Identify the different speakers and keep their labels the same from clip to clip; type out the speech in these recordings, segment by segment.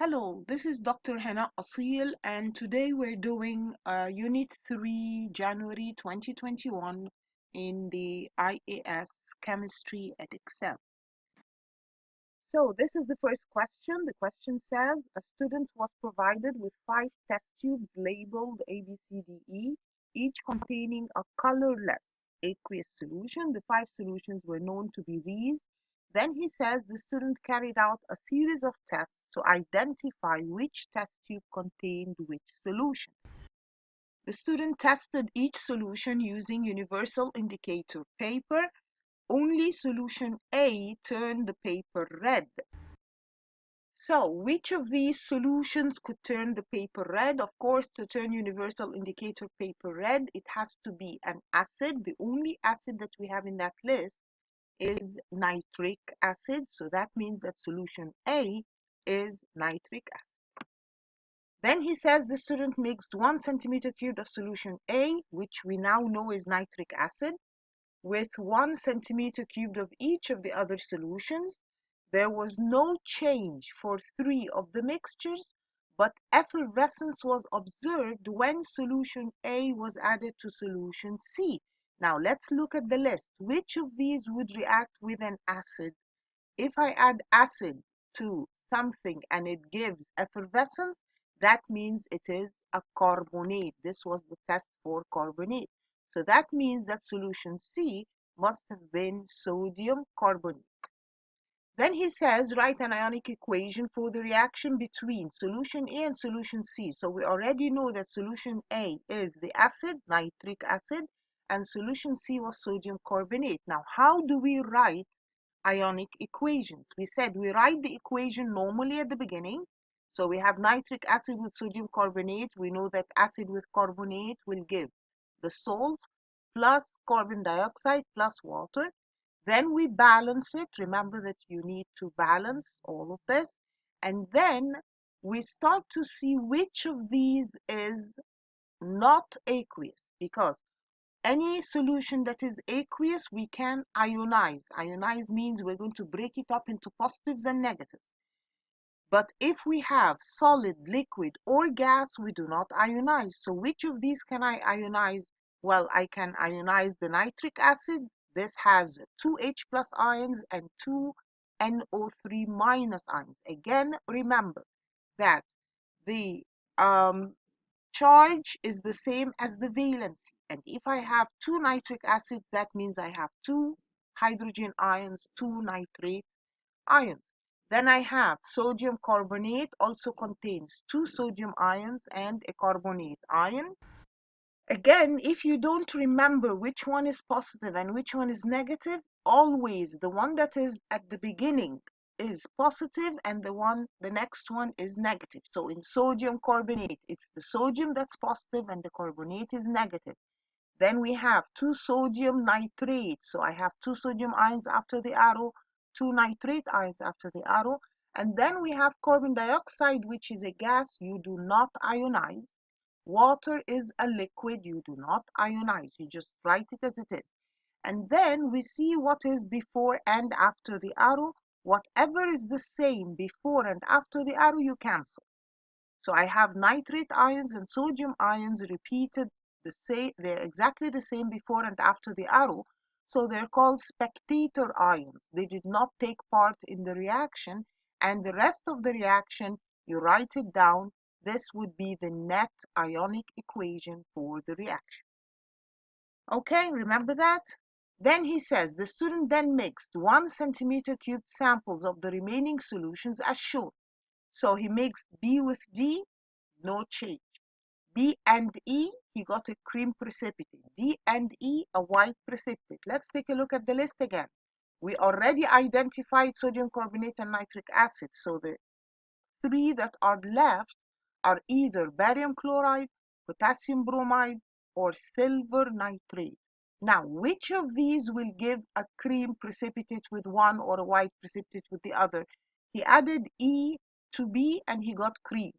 Speaker 1: Hello, this is Dr. Hanaa Assil, and today we're doing Unit 3, January 2021 in the IAS Chemistry Edexcel. So this is the first question. The question says, a student was provided with 5 test tubes labeled A, B, C, D, E, each containing a colorless aqueous solution. The 5 solutions were known to be these. Then he says the student carried out a series of tests to identify which test tube contained which solution. The student tested each solution using universal indicator paper. Only solution A turned the paper red. So, which of these solutions could turn the paper red? Of course, to turn universal indicator paper red, it has to be an acid. The only acid that we have in that list is nitric acid. So that means that solution A is nitric acid. Then he says the student mixed 1 centimeter cubed of solution A, which we now know is nitric acid, with 1 centimeter cubed of each of the other solutions. There was no change for 3 of the mixtures, but effervescence was observed when solution A was added to solution C. Now let's look at the list. Which of these would react with an acid? If I add acid to something and it gives effervescence, that means it is a carbonate. This was the test for carbonate. So that means that solution C must have been sodium carbonate. Then he says, write an ionic equation for the reaction between solution A and solution C. So we already know that solution A is the acid, nitric acid, and solution C was sodium carbonate. Now, how do we write ionic equations? We said we write the equation normally at the beginning. So we have nitric acid with sodium carbonate. We know that acid with carbonate will give the salt plus carbon dioxide plus water. Then we balance it. Remember that you need to balance all of this. And then we start to see which of these is not aqueous, because any solution that is aqueous, we can ionize. Ionize means we're going to break it up into positives and negatives. But if we have solid, liquid, or gas, we do not ionize. So which of these can I ionize? Well, I can ionize the nitric acid. This has 2 H plus ions and 2 NO3 minus ions. Again, remember that the charge is the same as the valency. And if I have 2 nitric acids, that means I have 2 hydrogen ions, 2 nitrate ions. Then I have sodium carbonate, also contains 2 sodium ions and a carbonate ion. Again, if you don't remember which one is positive and which one is negative, always the one that is at the beginning is positive and the next one is negative. So in sodium carbonate, it's the sodium that's positive and the carbonate is negative. Then we have 2 sodium nitrates. So I have 2 sodium ions after the arrow, 2 nitrate ions after the arrow. And then we have carbon dioxide, which is a gas you do not ionize. Water is a liquid you do not ionize. You just write it as it is. And then we see what is before and after the arrow. Whatever is the same before and after the arrow, you cancel. So I have nitrate ions and sodium ions repeated the same. They're exactly the same before and after the arrow. So they're called spectator ions. They did not take part in the reaction. And the rest of the reaction, you write it down. This would be the net ionic equation for the reaction. Okay, remember that? Then he says the student then mixed 1 centimeter cubed samples of the remaining solutions as shown. So he mixed B with D, no change. B and E, he got a cream precipitate. D and E, a white precipitate. Let's take a look at the list again. We already identified sodium carbonate and nitric acid. So the 3 that are left are either barium chloride, potassium bromide, or silver nitrate. Now, which of these will give a cream precipitate with one or a white precipitate with the other? He added E to B and he got cream.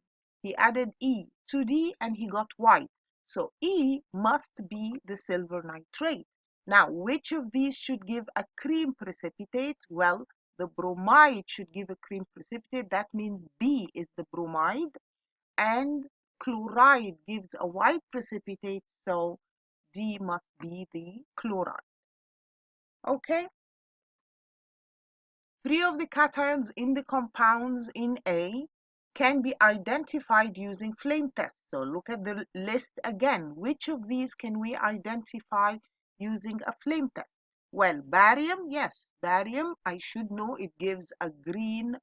Speaker 1: He added E to D and he got white. So E must be the silver nitrate. Now, which of these should give a cream precipitate? Well, the bromide should give a cream precipitate. That means B is the bromide, and chloride gives a white precipitate, so D must be the chloride. Okay? Three of the cations in the compounds in A can be identified using flame tests. So look at the list again. Which of these can we identify using a flame test? Well, barium, yes, barium, I should know it gives a green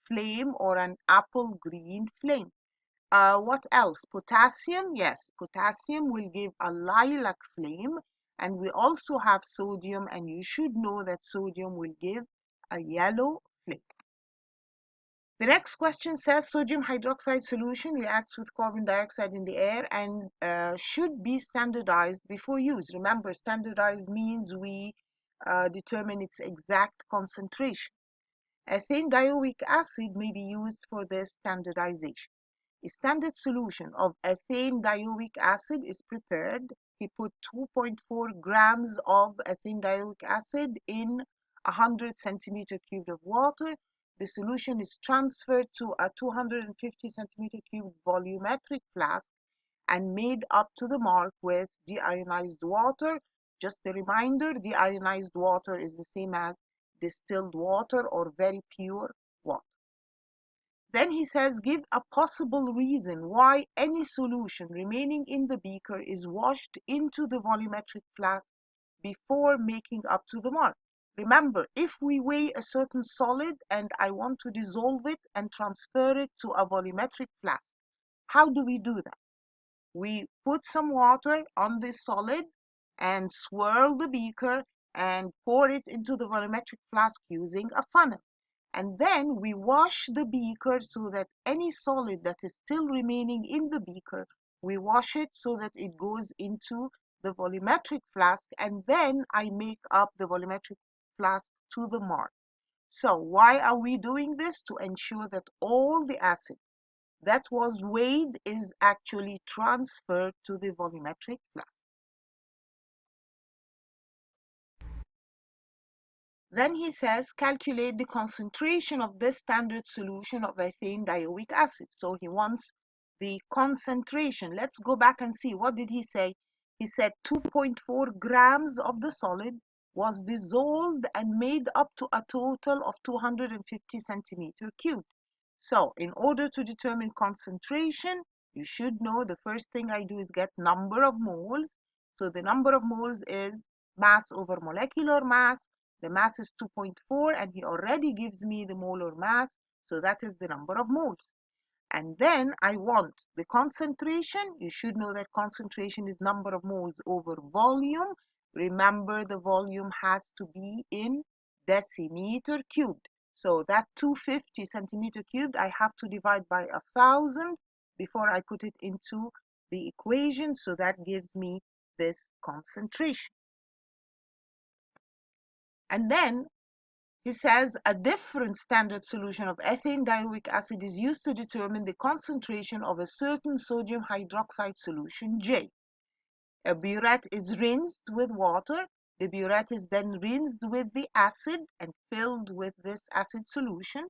Speaker 1: flame or an apple green flame. What else? Potassium, yes, potassium will give a lilac flame. And we also have sodium, and you should know that sodium will give a yellow flame. The next question says sodium hydroxide solution reacts with carbon dioxide in the air and should be standardized before use. Remember, standardized means we determine its exact concentration. Ethanedioic acid may be used for this standardization. A standard solution of ethanedioic acid is prepared. He put 2.4 grams of ethanedioic acid in 100 centimeter cubed of water. The solution is transferred to a 250 centimeter cubed volumetric flask and made up to the mark with deionized water. Just a reminder, deionized water is the same as distilled water or very pure water. Then he says, give a possible reason why any solution remaining in the beaker is washed into the volumetric flask before making up to the mark. Remember, if we weigh a certain solid and I want to dissolve it and transfer it to a volumetric flask, how do we do that? We put some water on the solid and swirl the beaker and pour it into the volumetric flask using a funnel. And then we wash the beaker so that any solid that is still remaining in the beaker, we wash it so that it goes into the volumetric flask, and then I make up the volumetric flask to the mark. So why are we doing this? To ensure that all the acid that was weighed is actually transferred to the volumetric flask. Then he says, calculate the concentration of this standard solution of ethanedioic acid. So he wants the concentration. Let's go back and see. What did he say? He said 2.4 grams of the solid was dissolved and made up to a total of 250 centimeter cubed. So in order to determine concentration, you should know the first thing I do is get number of moles. So the number of moles is mass over molecular mass. The mass is 2.4 and he already gives me the molar mass. So that is the number of moles. And then I want the concentration. You should know that concentration is number of moles over volume. Remember, the volume has to be in decimeter cubed. So that 250 centimeter cubed, I have to divide by 1,000 before I put it into the equation. So that gives me this concentration. And then he says a different standard solution of ethanedioic acid is used to determine the concentration of a certain sodium hydroxide solution, J. A burette is rinsed with water. The burette is then rinsed with the acid and filled with this acid solution.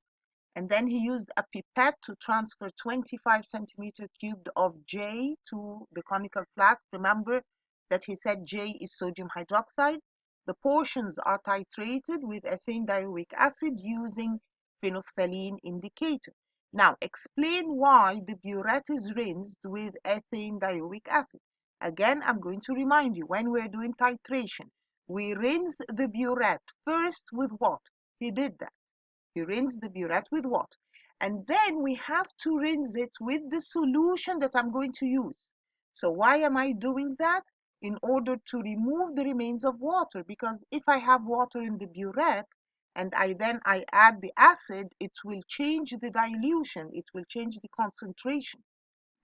Speaker 1: And then he used a pipette to transfer 25 centimeter cubed of J to the conical flask. Remember that he said J is sodium hydroxide. The portions are titrated with ethanedioic acid using phenolphthalein indicator. Now, explain why the burette is rinsed with ethanedioic acid. Again, I'm going to remind you, when we're doing titration, we rinse the burette first with what? He did that. He rinsed the burette with water. And then we have to rinse it with the solution that I'm going to use. So why am I doing that? In order to remove the remains of water. Because if I have water in the burette and I add the acid, it will change the dilution. It will change the concentration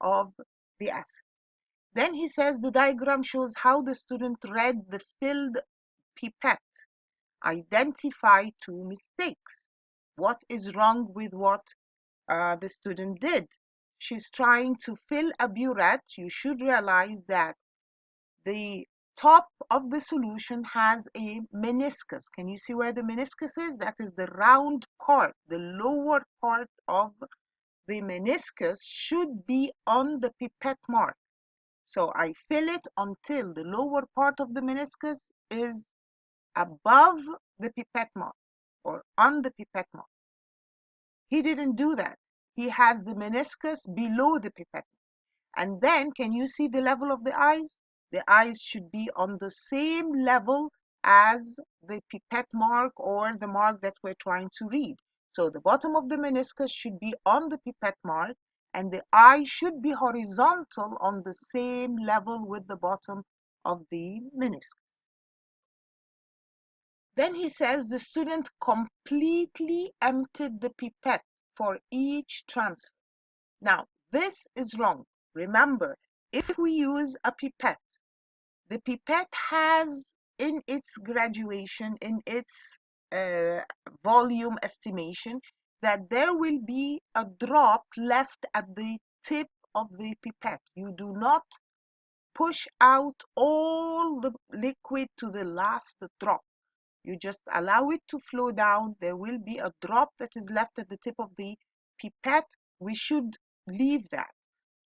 Speaker 1: of the acid. Then he says the diagram shows how the student read the filled pipette. Identify two mistakes. What is wrong with what the student did? She's trying to fill a burette. You should realize that the top of the solution has a meniscus. Can you see where the meniscus is? That is the round part. The lower part of the meniscus should be on the pipette mark. So I fill it until the lower part of the meniscus is above the pipette mark or on the pipette mark. He didn't do that. He has the meniscus below the pipette. And then, can you see the level of the eyes? The eyes should be on the same level as the pipette mark or the mark that we're trying to read. So the bottom of the meniscus should be on the pipette mark, and the eye should be horizontal on the same level with the bottom of the meniscus. Then he says the student completely emptied the pipette for each transfer. Now, this is wrong. Remember, if we use a pipette, the pipette has in its graduation, in its volume estimation, that there will be a drop left at the tip of the pipette. You do not push out all the liquid to the last drop. You just allow it to flow down. There will be a drop that is left at the tip of the pipette. We should leave that.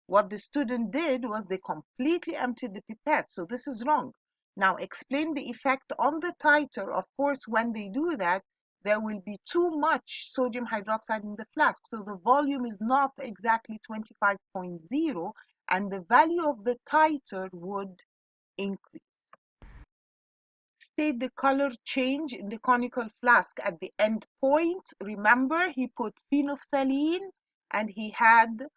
Speaker 1: What the student did was they completely emptied the pipette. So this is wrong. Now explain the effect on the titer. Of course, when they do that, there will be too much sodium hydroxide in the flask. So the volume is not exactly 25.0, and the value of the titer would increase. State the color change in the conical flask at the end point. Remember, he put phenolphthalein and he had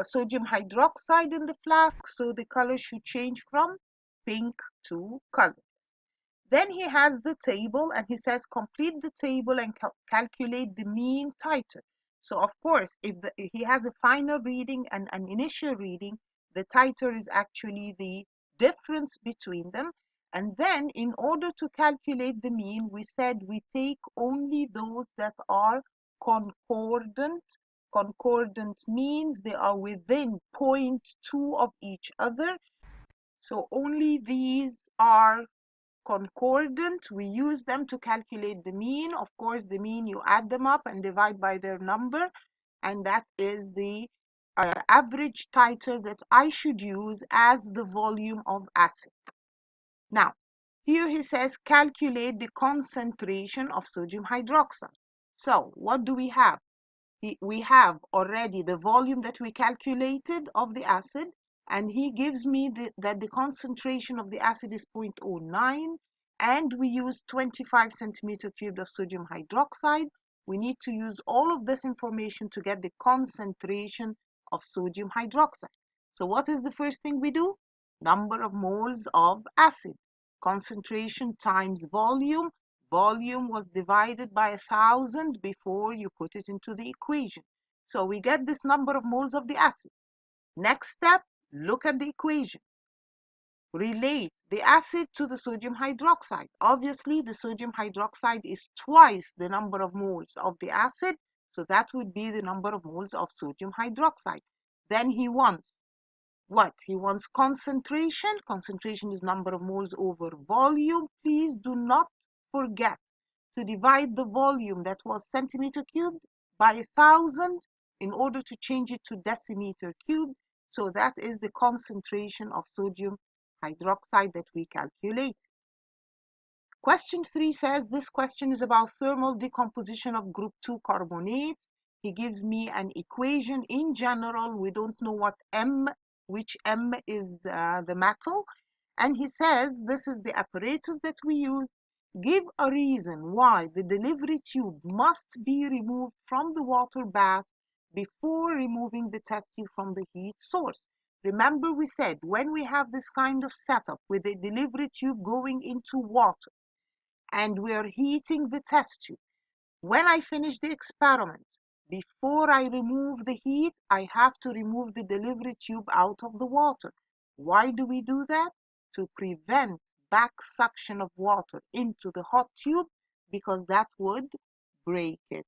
Speaker 1: sodium hydroxide in the flask, so the color should change from pink to color. Then he has the table and he says complete the table and calculate the mean titer. So of course, if he has a final reading and an initial reading, the titer is actually the difference between them. And then in order to calculate the mean, we said we take only those that are concordant. Concordant means they are within 0.2 of each other. So only these are concordant. We use them to calculate the mean. Of course, the mean, you add them up and divide by their number, and that is the average titer that I should use as the volume of acid. Now, here he says calculate the concentration of sodium hydroxide. So what do we have? We have already the volume that we calculated of the acid, and he gives me that the concentration of the acid is 0.09, and we use 25 centimeter cubed of sodium hydroxide. We need to use all of this information to get the concentration of sodium hydroxide. So what is the first thing we do? Number of moles of acid. Concentration times volume. Volume was divided by 1,000 before you put it into the equation. So we get this number of moles of the acid. Next step, look at the equation. Relate the acid to the sodium hydroxide. Obviously, the sodium hydroxide is twice the number of moles of the acid, so that would be the number of moles of sodium hydroxide. Then he wants what? He wants concentration. Concentration is number of moles over volume. Please do not forget to divide the volume that was centimeter cubed by 1,000 in order to change it to decimeter cubed. So that is the concentration of sodium hydroxide that we calculate. Question 3 says this question is about thermal decomposition of group 2 carbonates. He gives me an equation. In general, we don't know which M is the metal. And he says this is the apparatus that we use. Give a reason why the delivery tube must be removed from the water bath before removing the test tube from the heat source. Remember, we said when we have this kind of setup with a delivery tube going into water and we are heating the test tube, when I finish the experiment, before I remove the heat, I have to remove the delivery tube out of the water. Why do we do that? To prevent back suction of water into the hot tube, because that would break it.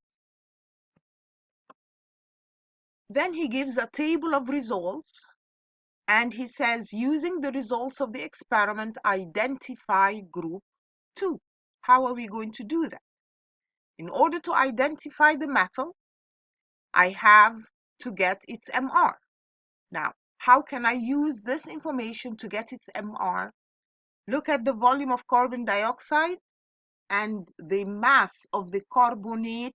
Speaker 1: Then he gives a table of results And he says, using the results of the experiment, identify group 2. How are we going to do that? In order to identify the metal, I have to get its MR. Now, how can I use this information to get its MR? Look at the volume of carbon dioxide and the mass of the carbonate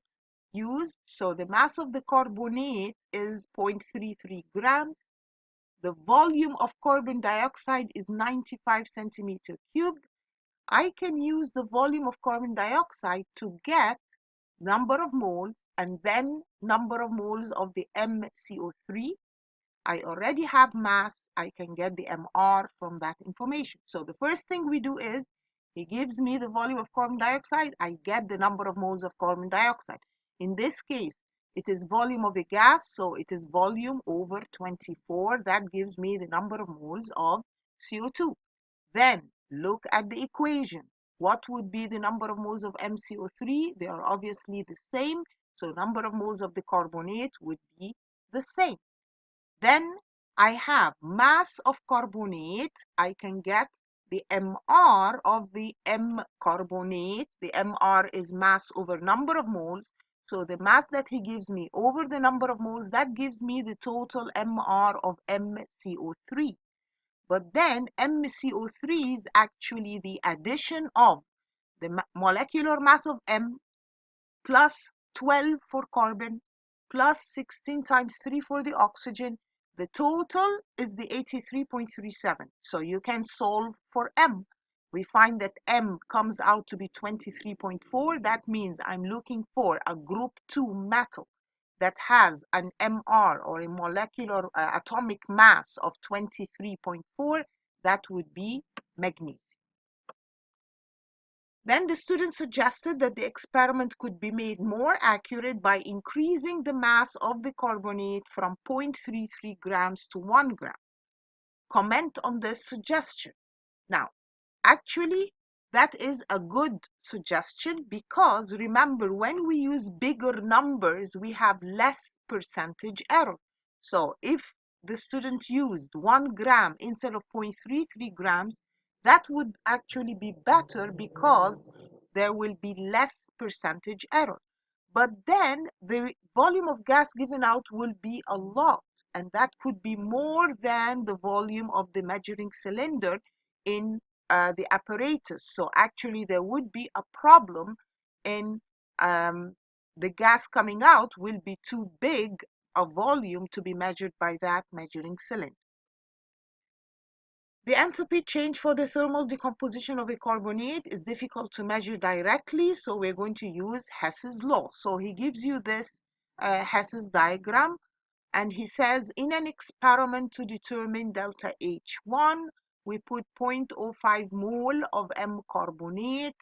Speaker 1: used. So the mass of the carbonate is 0.33 grams. The volume of carbon dioxide is 95 centimeter cubed. I can use the volume of carbon dioxide to get number of moles and then number of moles of the MCO3. I already have mass. I can get the MR from that information. So the first thing we do is he gives me the volume of carbon dioxide. I get the number of moles of carbon dioxide. In this case, it is volume of a gas, so it is volume over 24. That gives me the number of moles of CO2. Then look at the equation. What would be the number of moles of MCO3? They are obviously the same, so number of moles of the carbonate would be the same. Then I have mass of carbonate. I can get the MR of the M carbonate. The MR is mass over number of moles. So the mass that he gives me over the number of moles, that gives me the total MR of MCO3. But then MCO3 is actually the addition of the molecular mass of M plus 12 for carbon plus 16 times 3 for the oxygen. The total is the 83.37. So you can solve for M. We find that M comes out to be 23.4. That means I'm looking for a group 2 metal that has an MR, or a molecular atomic mass, of 23.4. That would be magnesium. Then the student suggested that the experiment could be made more accurate by increasing the mass of the carbonate from 0.33 grams to 1 gram. Comment on this suggestion. Now, actually, that is a good suggestion because remember, when we use bigger numbers, we have less percentage error. So if the student used 1 gram instead of 0.33 grams, that would actually be better because there will be less percentage error. But then the volume of gas given out will be a lot, and that could be more than the volume of the measuring cylinder in the apparatus. So actually there would be a problem in the gas coming out will be too big a volume to be measured by that measuring cylinder. The enthalpy change for the thermal decomposition of a carbonate is difficult to measure directly, so we're going to use Hess's law. So he gives you this Hess's diagram, and he says in an experiment to determine delta H1, we put 0.05 mole of M carbonate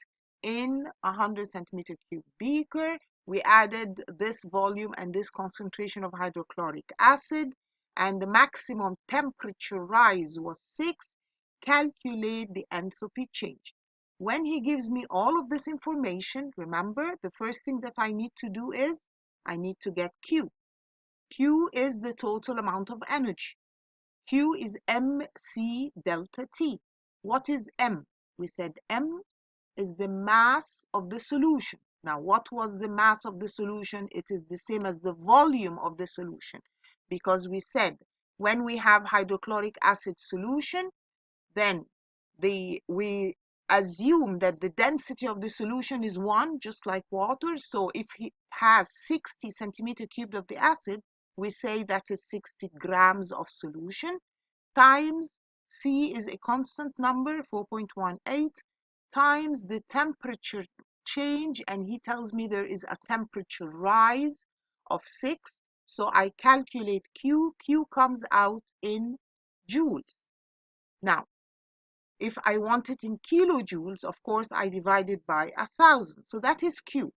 Speaker 1: in a 100 centimeter cube beaker. We added this volume and this concentration of hydrochloric acid, and the maximum temperature rise was 6. Calculate the enthalpy change. When he gives me all of this information, remember, the first thing that I need to do is I need to get Q. Q is the total amount of energy. Q is mc delta T. What is M? We said M is the mass of the solution. Now, what was the mass of the solution? It is the same as the volume of the solution, because we said when we have hydrochloric acid solution, then we assume that the density of the solution is 1, just like water. So if it has 60 centimeter cubed of the acid, we say that is 60 grams of solution, times C is a constant number, 4.18, times the temperature change, and he tells me there is a temperature rise of 6. So I calculate Q. Q comes out in joules. Now, if I want it in kilojoules, of course, I divide it by 1,000. So that is Q.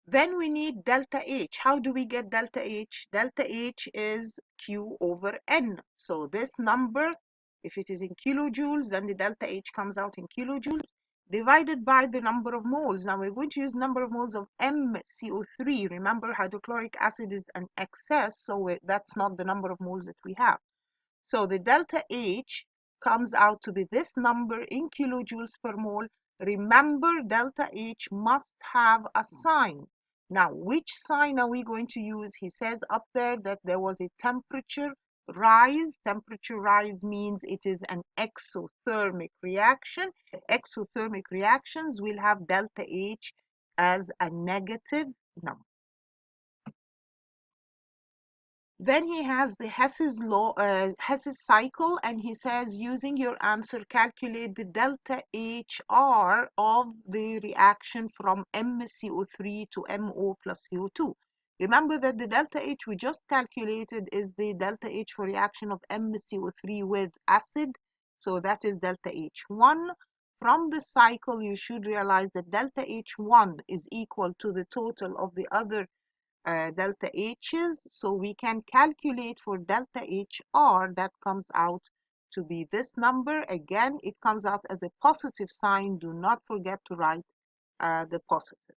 Speaker 1: Then we need delta H. How do we get delta H? Delta H is Q over N. So this number, if it is in kilojoules, then the delta H comes out in kilojoules, divided by the number of moles. Now we're going to use number of moles of MCO3. Remember, hydrochloric acid is an excess, so that's not the number of moles that we have. So the delta H comes out to be this number in kilojoules per mole. Remember, delta H must have a sign. Now, which sign are we going to use? He says up there that there was a temperature rise. Temperature rise means it is an exothermic reaction. Exothermic reactions will have delta H as a negative number. Then he has the Hess's law, Hess's cycle, and he says, using your answer, calculate the delta HR of the reaction from MCO3 to MO plus CO2. Remember that the delta H we just calculated is the delta H for reaction of MCO3 with acid. So that is delta H1. From the cycle, you should realize that delta H1 is equal to the total of the other delta H's, so we can calculate for delta HR. That comes out to be this number. Again, it comes out as a positive sign. Do not forget to write the positive.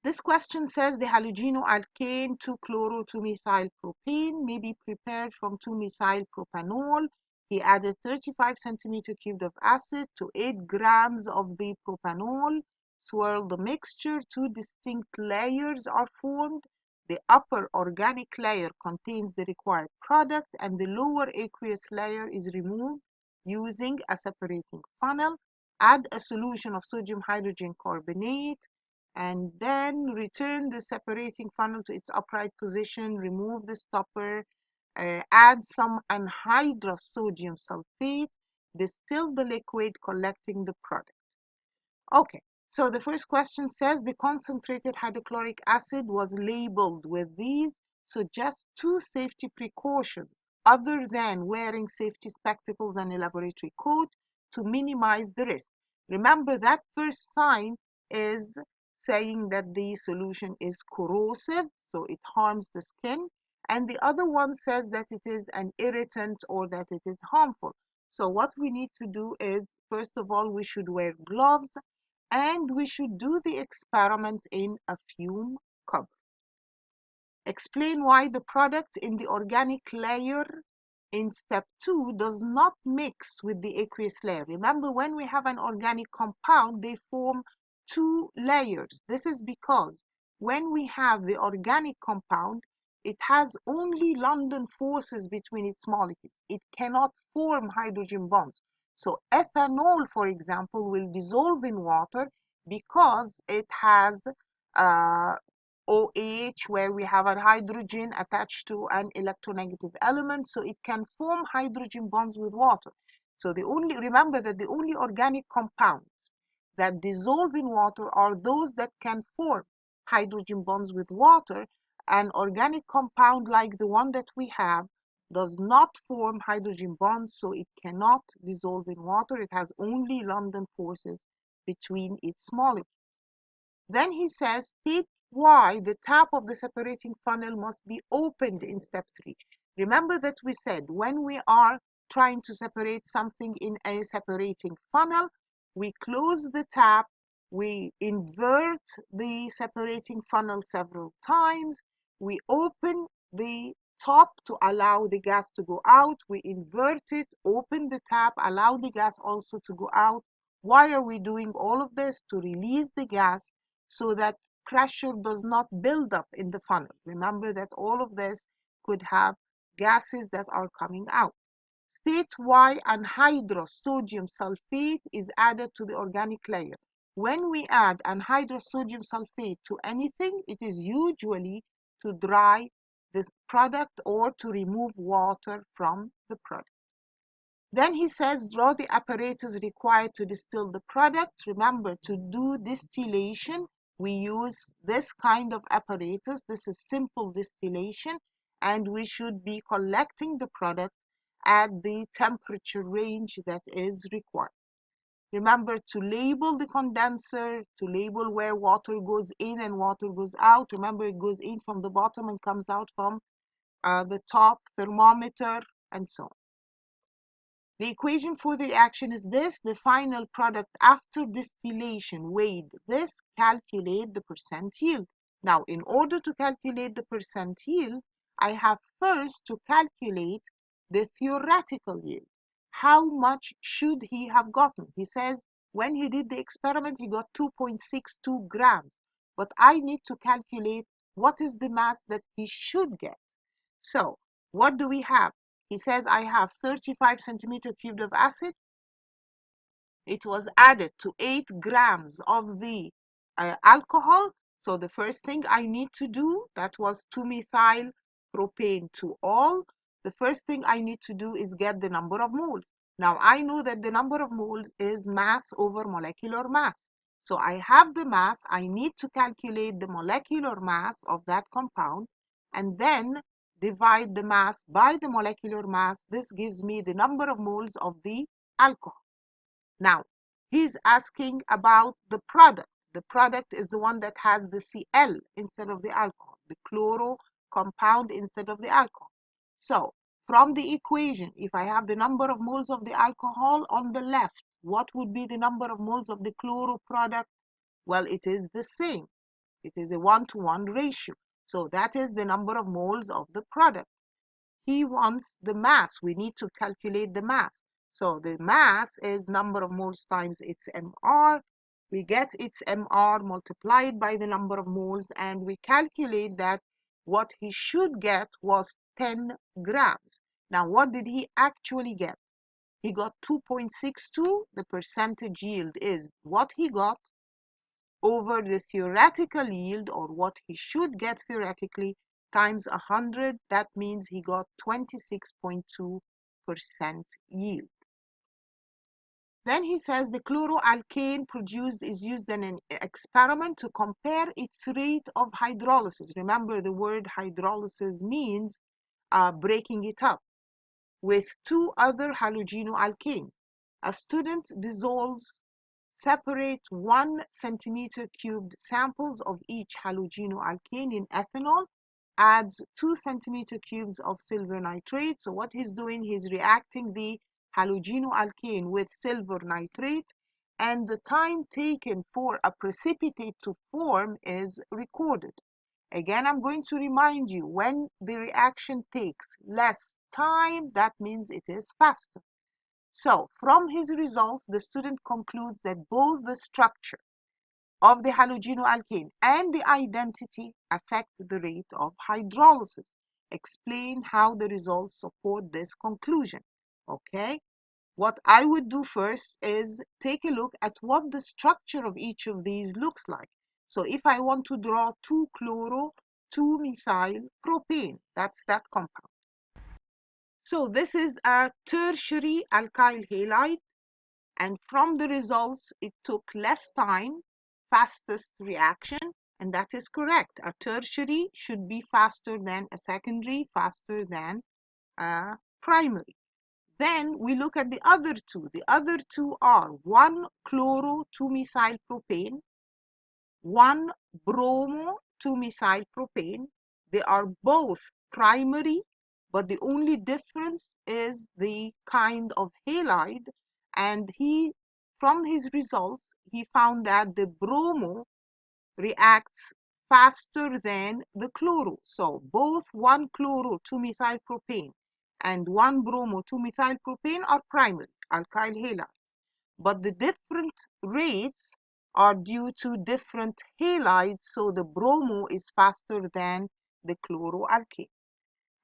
Speaker 1: This question says the halogenoalkane 2-chloro-2-methyl-propane may be prepared from 2-methyl-propanol. He added 35 centimeter cubed of acid to 8 grams of the propanol. Swirl the mixture. 2 distinct layers are formed. The upper organic layer contains the required product, and the lower aqueous layer is removed using a separating funnel. Add a solution of sodium hydrogen carbonate, and then return the separating funnel to its upright position. Remove the stopper. Add some anhydrous sodium sulfate. Distill the liquid, collecting the product. Okay, so the first question says the concentrated hydrochloric acid was labeled with these. So just 2 safety precautions other than wearing safety spectacles and a laboratory coat to minimize the risk. Remember, that first sign is saying that the solution is corrosive, so it harms the skin. And the other one says that it is an irritant or that it is harmful. So what we need to do is, first of all, we should wear gloves, and we should do the experiment in a fume cupboard. Explain why the product in the organic layer in step 2 does not mix with the aqueous layer. Remember, when we have an organic compound, they form 2 layers. This is because when we have the organic compound, it has only London forces between its molecules. It cannot form hydrogen bonds. So ethanol, for example, will dissolve in water because it has OH, where we have a hydrogen attached to an electronegative element, so it can form hydrogen bonds with water. So remember that the only organic compounds that dissolve in water are those that can form hydrogen bonds with water. An organic compound like the one that we have does not form hydrogen bonds, so it cannot dissolve in water. It has only London forces between its molecules. Then he says, state why the tap of the separating funnel must be opened in step 3. Remember that we said when we are trying to separate something in a separating funnel, we close the tap, we invert the separating funnel several times, we open the top to allow the gas to go out, we invert it, open the tap, allow the gas also to go out. Why are we doing all of this? To release the gas so that pressure does not build up in the funnel. Remember that all of this could have gases that are coming out. State why anhydrous sodium sulfate is added to the organic layer. When we add anhydrous sodium sulfate to anything, it is usually to dry this product or to remove water from the product. Then he says, draw the apparatus required to distill the product. Remember, to do distillation, we use this kind of apparatus. This is simple distillation, and we should be collecting the product at the temperature range that is required. Remember to label the condenser, to label where water goes in and water goes out. Remember, it goes in from the bottom and comes out from the top, thermometer, and so on. The equation for the reaction is this: the final product after distillation weighed this, calculate the percent yield. Now, in order to calculate the percent yield, I have first to calculate the theoretical yield. How much should he have gotten? He says when he did the experiment, he got 2.62 grams. But I need to calculate what is the mass that he should get. So what do we have? He says I have 35 centimeter cubed of acid. It was added to 8 grams of the alcohol. So the first thing I need to do, that was 2-methyl propane to all. The first thing I need to do is get the number of moles. Now I know that the number of moles is mass over molecular mass. So I have the mass. I need to calculate the molecular mass of that compound and then divide the mass by the molecular mass. This gives me the number of moles of the alcohol. Now, he's asking about the product. The product is the one that has the Cl instead of the alcohol, the chloro compound instead of the alcohol. So, from the equation, if I have the number of moles of the alcohol on the left, what would be the number of moles of the chloro product? Well, it is the same. It is a 1-to-1 ratio. So that is the number of moles of the product. He wants the mass. We need to calculate the mass. So the mass is number of moles times its MR. We get its MR multiplied by the number of moles, and we calculate that what he should get was 10 grams. Now, what did he actually get? He got 2.62. The percentage yield is what he got over the theoretical yield, or what he should get theoretically, times 100. That means he got 26.2% yield. Then he says the chloroalkane produced is used in an experiment to compare its rate of hydrolysis. Remember, the word hydrolysis means breaking it up, with 2 other halogenoalkanes. A student dissolves separate 1 centimeter cubed samples of each halogenoalkane in ethanol, adds 2 centimeter cubes of silver nitrate. So what he's doing, he's reacting the halogenoalkane with silver nitrate, and the time taken for a precipitate to form is recorded. Again, I'm going to remind you, when the reaction takes less time, that means it is faster. So, from his results, the student concludes that both the structure of the halogenoalkane and the identity affect the rate of hydrolysis. Explain how the results support this conclusion. Okay? What I would do first is take a look at what the structure of each of these looks like. So if I want to draw 2-chloro, 2-methyl propane, that's that compound. So this is a tertiary alkyl halide, and from the results, it took less time, fastest reaction, and that is correct. A tertiary should be faster than a secondary, faster than a primary. Then we look at the other two. The other two are 1-chloro 2-methyl propane, 1-bromo 2-methyl propane. They are both primary, but the only difference is the kind of halide. And from his results, he found that the bromo reacts faster than the chloro. So both 1-chloro 2-methyl propane and 1-bromo 2-methyl propane are primary alkyl halides, but the different rates are due to different halides. So the bromo is faster than the chloroalkane.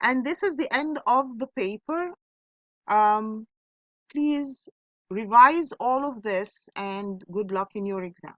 Speaker 1: And this is the end of the paper. Please revise all of this, and good luck in your exam.